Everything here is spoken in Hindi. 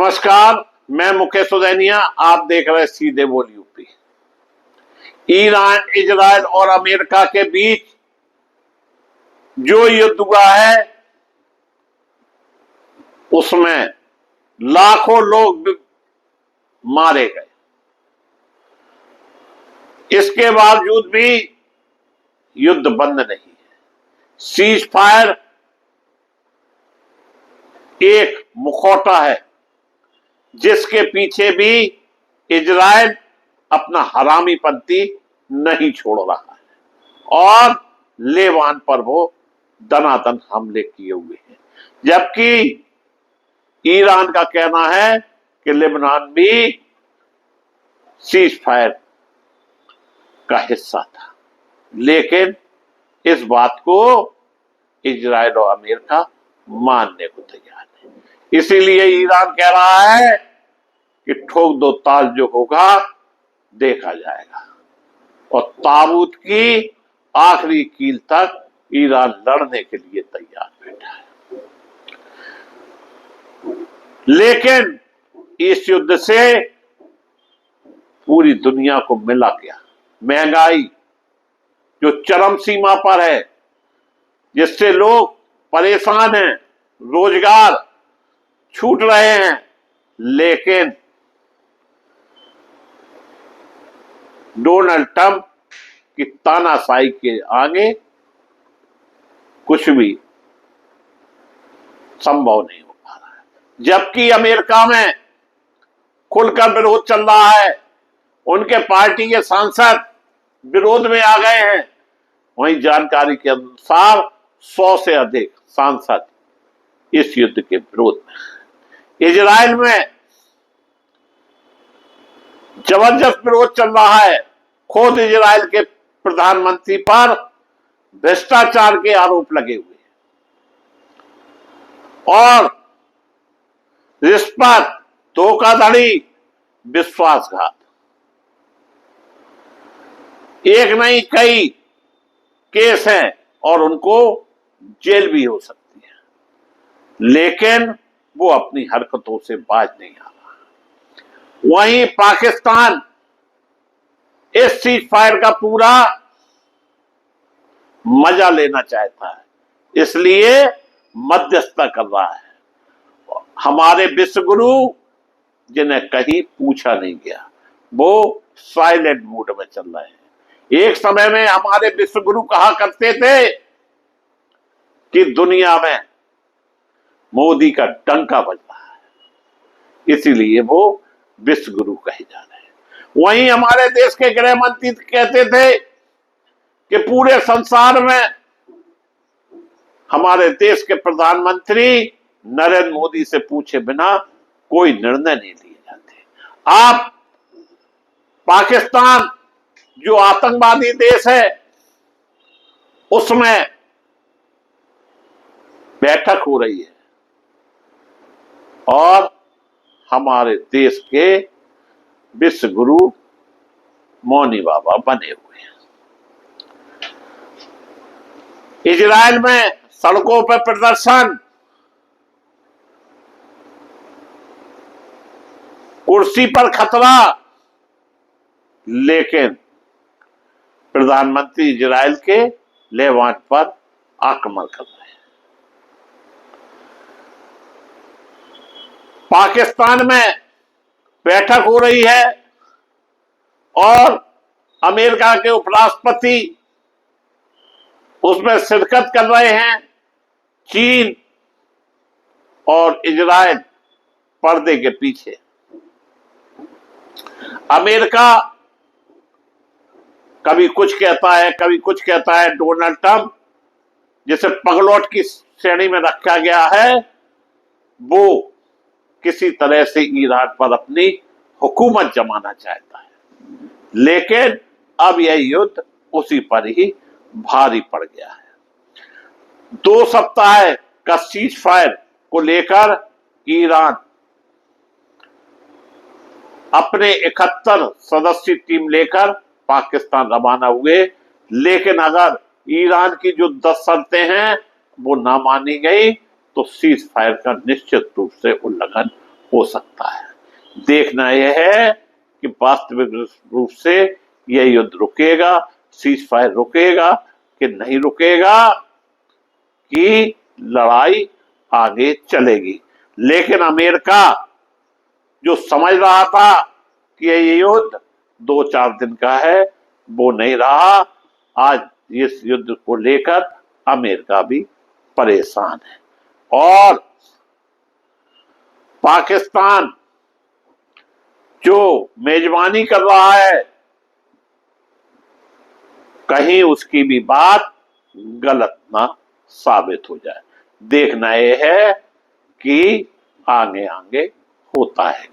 नमस्कार, मैं मुकेश उदैनिया। आप देख रहे हैं सीधे बोल यूपी। ईरान, इजराइल और अमेरिका के बीच जो युद्ध हुआ है उसमें लाखों लोग मारे गए। इसके बावजूद भी युद्ध बंद नहीं है। सीज फायर एक मुखौटा है जिसके पीछे भी इजराइल अपना हरामीपंती नहीं छोड़ रहा है और लेबान पर वो दनादन हमले किए हुए हैं, जबकि ईरान का कहना है कि लेबनान भी सीज फायर का हिस्सा था। लेकिन इस बात को इजराइल और अमेरिका मानने को तैयार है। इसीलिए ईरान कह रहा है कि ठोक दो ताल, जो होगा देखा जाएगा, और ताबूत की आखिरी कील तक ईरान लड़ने के लिए तैयार बैठा है। लेकिन इस युद्ध से पूरी दुनिया को मिला क्या? महंगाई जो चरम सीमा पर है, जिससे लोग परेशान हैं, रोजगार छूट रहे हैं, लेकिन डोनाल्ड ट्रंप की तानाशाही के आगे कुछ भी संभव नहीं हो पा रहा है। जबकि अमेरिका में खुलकर विरोध चल रहा है, उनके पार्टी के सांसद विरोध में आ गए हैं। वहीं जानकारी के अनुसार 100 से अधिक सांसद इस युद्ध के विरोध में। इजराइल में जबरदस्त विरोध चल रहा है। खुद इजराइल के प्रधानमंत्री पर भ्रष्टाचार के आरोप लगे हुए हैं और रिश्वत, धोखाधड़ी, विश्वासघात, एक नहीं कई केस हैं और उनको जेल भी हो सकती है। लेकिन वो अपनी हरकतों से बाज नहीं आ रहा। वहीं पाकिस्तान इस सीज फायर का पूरा मजा लेना चाहता है, इसलिए मध्यस्थता कर रहा है। हमारे विश्व गुरु, जिन्हें कहीं पूछा नहीं गया, वो साइलेंट मोड में चल रहे हैं। एक समय में हमारे विश्व गुरु कहा करते थे कि दुनिया में मोदी का डंका बज रहा है, इसीलिए वो विश्व गुरु कहे जा रहे हैं। वहीं हमारे देश के गृह मंत्री कहते थे कि पूरे संसार में हमारे देश के प्रधानमंत्री नरेंद्र मोदी से पूछे बिना कोई निर्णय नहीं लिए जाते। आप पाकिस्तान जो आतंकवादी देश है, उसमें बैठक हो रही है और हमारे देश के विश्व गुरु मौनी बाबा बने हुए हैं। इजराइल में सड़कों पर प्रदर्शन, कुर्सी पर खतरा, लेकिन प्रधानमंत्री इजराइल के लेबान पर आक्रमण कर रहे हैं। पाकिस्तान में बैठक हो रही है और अमेरिका के उपराष्ट्रपति उसमें शिरकत कर रहे हैं। चीन और इजराइल पर्दे के पीछे। अमेरिका कभी कुछ कहता है, कभी कुछ कहता है। डोनाल्ड ट्रंप, जिसे पगलौट की श्रेणी में रखा गया है, वो किसी तरह से ईरान पर अपनी हुकूमत जमाना चाहता है। लेकिन अब यह युद्ध उसी पर ही भारी पड़ गया है। 2 सप्ताह का सीज फायर को लेकर ईरान अपने 71 सदस्यीय टीम लेकर पाकिस्तान रवाना हुए। लेकिन अगर ईरान की जो 10 शर्तें हैं वो ना मानी गई तो सीज फायर का निश्चित रूप से उल्लंघन हो सकता है। देखना यह है कि वास्तविक रूप से यह युद्ध रुकेगा, सीज फायर रुकेगा कि नहीं रुकेगा, कि लड़ाई आगे चलेगी। लेकिन अमेरिका जो समझ रहा था कि ये युद्ध 2-4 दिन का है, वो नहीं रहा। आज इस युद्ध को लेकर अमेरिका भी परेशान है और पाकिस्तान जो मेजबानी कर रहा है, कहीं उसकी भी बात गलत ना साबित हो जाए। देखना यह है कि आगे आगे होता है क्या।